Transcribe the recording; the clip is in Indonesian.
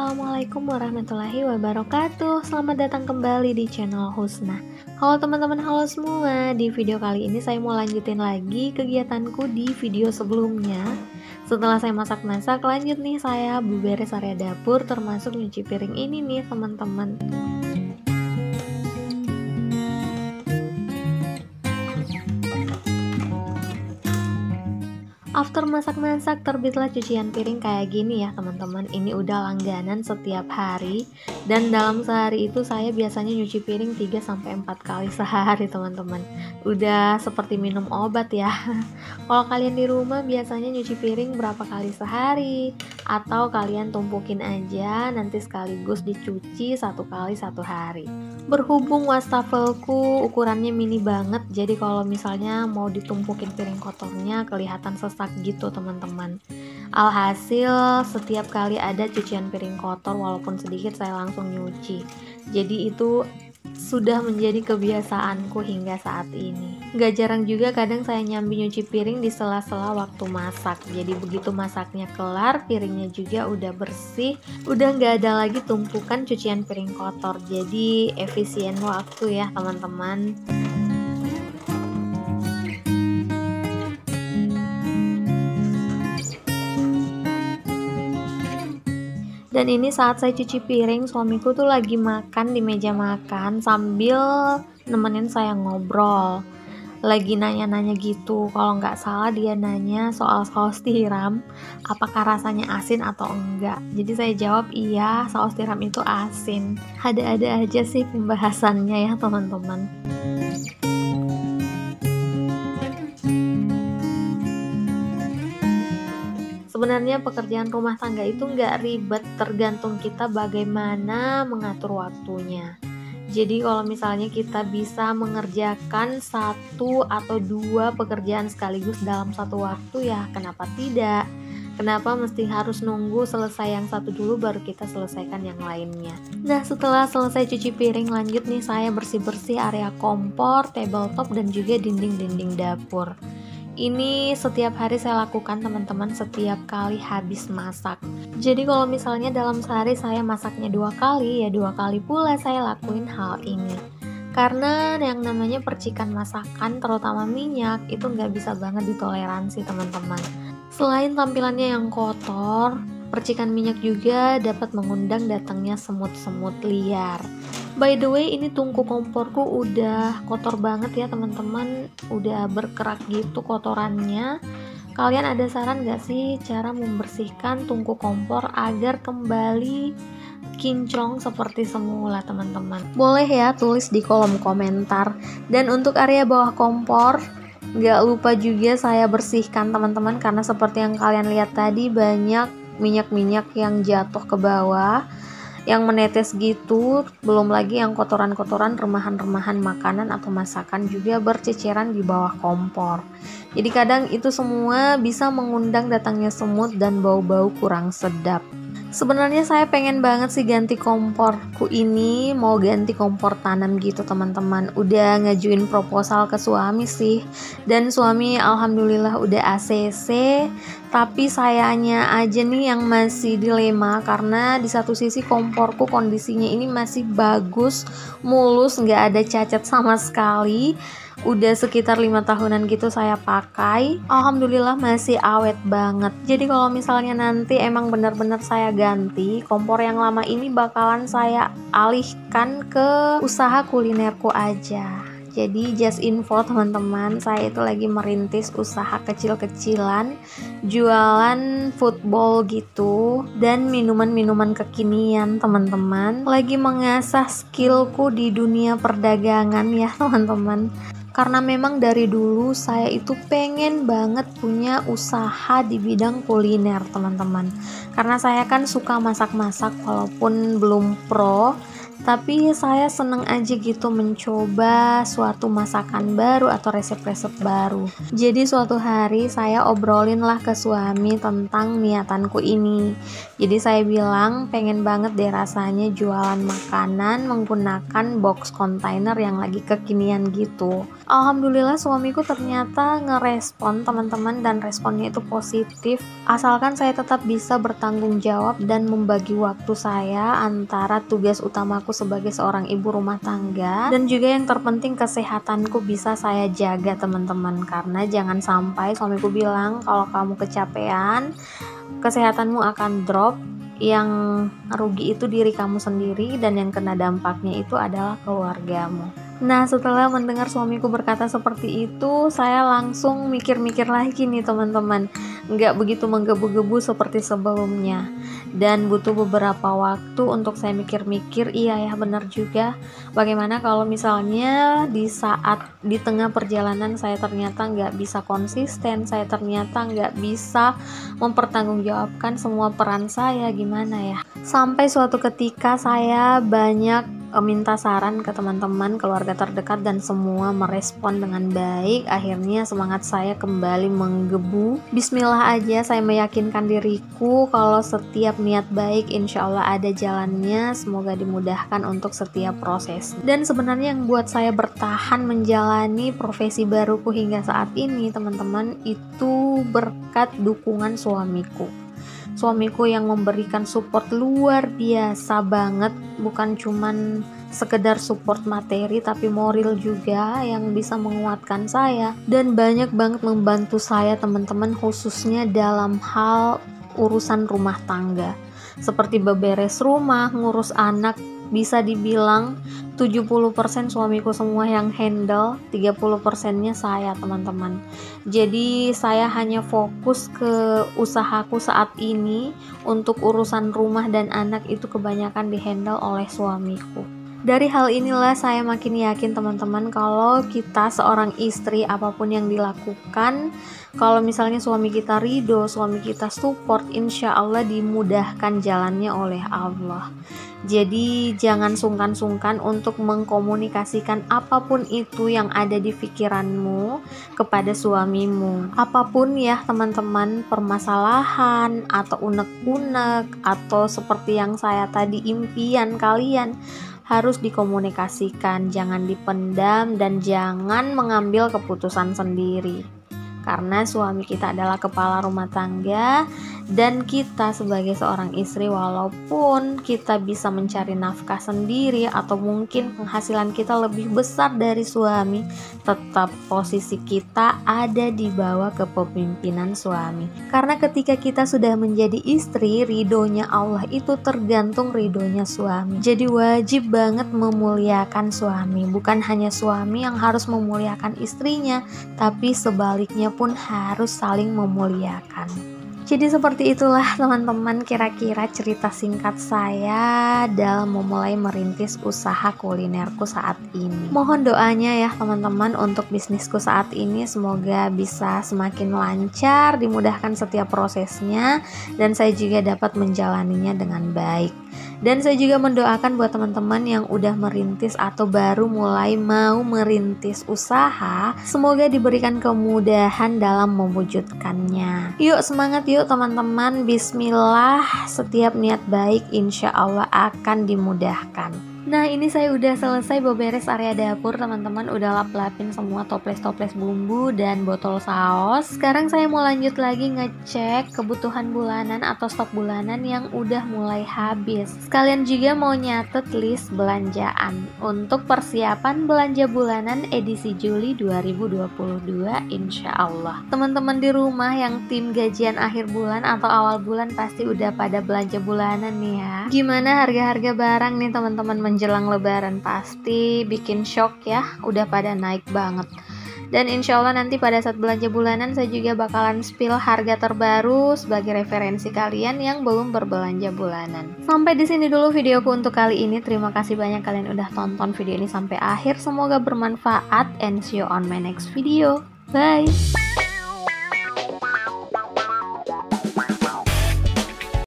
Assalamualaikum warahmatullahi wabarakatuh. Selamat datang kembali di channel Husna. Halo teman-teman, halo semua. Di video kali ini saya mau lanjutin lagi kegiatanku di video sebelumnya. Setelah saya masak-masak, lanjut nih saya beberes area dapur termasuk nyuci piring ini nih teman-teman. After masak-masak terbitlah cucian piring kayak gini ya teman-teman. Ini udah langganan setiap hari. Dan dalam sehari itu saya biasanya nyuci piring 3-4 kali sehari teman-teman. Udah seperti minum obat ya. Kalau kalian di rumah biasanya nyuci piring berapa kali sehari? Atau kalian tumpukin aja nanti sekaligus dicuci 1 kali 1 hari. Berhubung wastafelku ukurannya mini banget, jadi kalau misalnya mau ditumpukin piring kotornya kelihatan sesak gitu teman-teman. Alhasil setiap kali ada cucian piring kotor walaupun sedikit saya langsung nyuci. Jadi itu sudah menjadi kebiasaanku hingga saat ini. Gak jarang juga kadang saya nyambi nyuci piring di sela-sela waktu masak. Jadi begitu masaknya kelar, piringnya juga udah bersih, udah gak ada lagi tumpukan cucian piring kotor. Jadi efisien waktu ya teman-teman. Dan ini saat saya cuci piring, suamiku tuh lagi makan di meja makan sambil nemenin saya ngobrol. Lagi nanya-nanya gitu, kalau nggak salah dia nanya soal saus tiram, apakah rasanya asin atau enggak. Jadi saya jawab iya, saus tiram itu asin. Ada-ada aja sih pembahasannya ya teman-teman. Sebenarnya pekerjaan rumah tangga itu nggak ribet, tergantung kita bagaimana mengatur waktunya. Jadi kalau misalnya kita bisa mengerjakan 1 atau 2 pekerjaan sekaligus dalam satu waktu ya kenapa tidak? Kenapa mesti harus nunggu selesai yang satu dulu baru kita selesaikan yang lainnya? Nah setelah selesai cuci piring lanjut nih saya bersih-bersih area kompor, tabletop dan juga dinding-dinding dapur. Ini setiap hari saya lakukan teman-teman setiap kali habis masak. Jadi kalau misalnya dalam sehari saya masaknya 2 kali, ya 2 kali pula saya lakuin hal ini. Karena yang namanya percikan masakan terutama minyak itu nggak bisa banget ditoleransi teman-teman. Selain tampilannya yang kotor, percikan minyak juga dapat mengundang datangnya semut-semut liar. By the way, ini tungku komporku udah kotor banget ya teman-teman, udah berkerak gitu kotorannya. Kalian ada saran gak sih cara membersihkan tungku kompor agar kembali kinclong seperti semula teman-teman? Boleh ya tulis di kolom komentar. Dan untuk area bawah kompor, gak lupa juga saya bersihkan teman-teman, karena seperti yang kalian lihat tadi banyak minyak-minyak yang jatuh ke bawah, yang menetes gitu, belum lagi yang kotoran-kotoran remahan-remahan makanan atau masakan juga berceceran di bawah kompor. Jadi kadang itu semua bisa mengundang datangnya semut dan bau-bau kurang sedap. Sebenarnya saya pengen banget sih ganti komporku ini, mau ganti kompor tanam gitu teman-teman. Udah ngajuin proposal ke suami sih, dan suami alhamdulillah udah ACC. Tapi sayanya aja nih yang masih dilema, karena di satu sisi komporku kondisinya ini masih bagus, mulus, nggak ada cacat sama sekali. Udah sekitar 5 tahunan gitu saya pakai, alhamdulillah masih awet banget. Jadi kalau misalnya nanti emang benar-benar saya ganti, kompor yang lama ini bakalan saya alihkan ke usaha kulinerku aja. Jadi just info teman-teman, saya itu lagi merintis usaha kecil-kecilan, jualan foodball gitu, dan minuman-minuman kekinian teman-teman. Lagi mengasah skillku di dunia perdagangan ya teman-teman. Karena memang dari dulu saya itu pengen banget punya usaha di bidang kuliner teman-teman. Karena saya kan suka masak-masak walaupun belum pro, tapi saya seneng aja gitu mencoba suatu masakan baru atau resep-resep baru. Jadi suatu hari saya obrolin lah ke suami tentang niatanku ini. Jadi saya bilang pengen banget deh rasanya jualan makanan menggunakan box container yang lagi kekinian gitu. Alhamdulillah suamiku ternyata ngerespon teman-teman, dan responnya itu positif, asalkan saya tetap bisa bertanggung jawab dan membagi waktu saya antara tugas utamaku sebagai seorang ibu rumah tangga, dan juga yang terpenting kesehatanku bisa saya jaga teman-teman. Karena jangan sampai suamiku bilang kalau kamu kecapean, kesehatanmu akan drop, yang rugi itu diri kamu sendiri, dan yang kena dampaknya itu adalah keluargamu. Nah, setelah mendengar suamiku berkata seperti itu, saya langsung mikir-mikir lagi nih teman-teman. Nggak begitu menggebu-gebu seperti sebelumnya. Dan butuh beberapa waktu untuk saya mikir-mikir, iya ya benar juga. Bagaimana kalau misalnya di tengah perjalanan saya ternyata nggak bisa konsisten, saya ternyata nggak bisa mempertanggungjawabkan semua peran saya, gimana ya. Sampai suatu ketika saya banyak minta saran ke teman-teman, keluarga terdekat, dan semua merespon dengan baik. Akhirnya semangat saya kembali menggebu. Bismillah aja saya meyakinkan diriku kalau setiap niat baik insya Allah ada jalannya. Semoga dimudahkan untuk setiap proses. Dan sebenarnya yang buat saya bertahan menjalani profesi baruku hingga saat ini teman-teman, itu berkat dukungan suamiku. Suamiku yang memberikan support luar biasa banget, bukan cuman sekedar support materi tapi moral juga yang bisa menguatkan saya, dan banyak banget membantu saya teman-teman, khususnya dalam hal urusan rumah tangga seperti beberes rumah, ngurus anak. Bisa dibilang 70% suamiku semua yang handle, 30%-nya saya teman-teman. Jadi saya hanya fokus ke usahaku saat ini. Untuk urusan rumah dan anak itu kebanyakan dihandle oleh suamiku. Dari hal inilah saya makin yakin teman-teman kalau kita seorang istri, apapun yang dilakukan, kalau misalnya suami kita ridho, suami kita support, insya Allah dimudahkan jalannya oleh Allah. Jadi jangan sungkan-sungkan untuk mengkomunikasikan apapun itu yang ada di pikiranmu kepada suamimu. Apapun ya teman-teman, permasalahan atau unek-unek atau seperti yang saya tadi, impian kalian harus dikomunikasikan, jangan dipendam, dan jangan mengambil keputusan sendiri. Karena suami kita adalah kepala rumah tangga, dan kita sebagai seorang istri, walaupun kita bisa mencari nafkah sendiri atau mungkin penghasilan kita lebih besar dari suami, tetap posisi kita ada di bawah kepemimpinan suami. Karena ketika kita sudah menjadi istri, ridhonya Allah itu tergantung ridhonya suami. Jadi wajib banget memuliakan suami. Bukan hanya suami yang harus memuliakan istrinya, tapi sebaliknya pun harus saling memuliakan. Jadi seperti itulah teman-teman kira-kira cerita singkat saya dalam memulai merintis usaha kulinerku saat ini. Mohon doanya ya teman-teman untuk bisnisku saat ini, semoga bisa semakin lancar, dimudahkan setiap prosesnya, dan saya juga dapat menjalaninya dengan baik. Dan saya juga mendoakan buat teman-teman yang udah merintis atau baru mulai mau merintis usaha, semoga diberikan kemudahan dalam mewujudkannya. Yuk semangat yuk teman-teman, bismillah, setiap niat baik insya Allah akan dimudahkan. Nah ini saya udah selesai beberes area dapur teman-teman, udah lap-lapin semua toples-toples bumbu dan botol saus. Sekarang saya mau lanjut lagi ngecek kebutuhan bulanan atau stok bulanan yang udah mulai habis. Sekalian juga mau nyatet list belanjaan untuk persiapan belanja bulanan edisi Juli 2022 insya Allah. Teman-teman di rumah yang tim gajian akhir bulan atau awal bulan pasti udah pada belanja bulanan nih ya. Gimana harga-harga barang nih teman-teman menjelang lebaran? Pasti bikin shock ya, udah pada naik banget. Dan insya Allah nanti pada saat belanja bulanan saya juga bakalan spill harga terbaru sebagai referensi kalian yang belum berbelanja bulanan. Sampai di sini dulu videoku untuk kali ini. Terima kasih banyak kalian udah tonton video ini sampai akhir. Semoga bermanfaat and see you on my next video. Bye.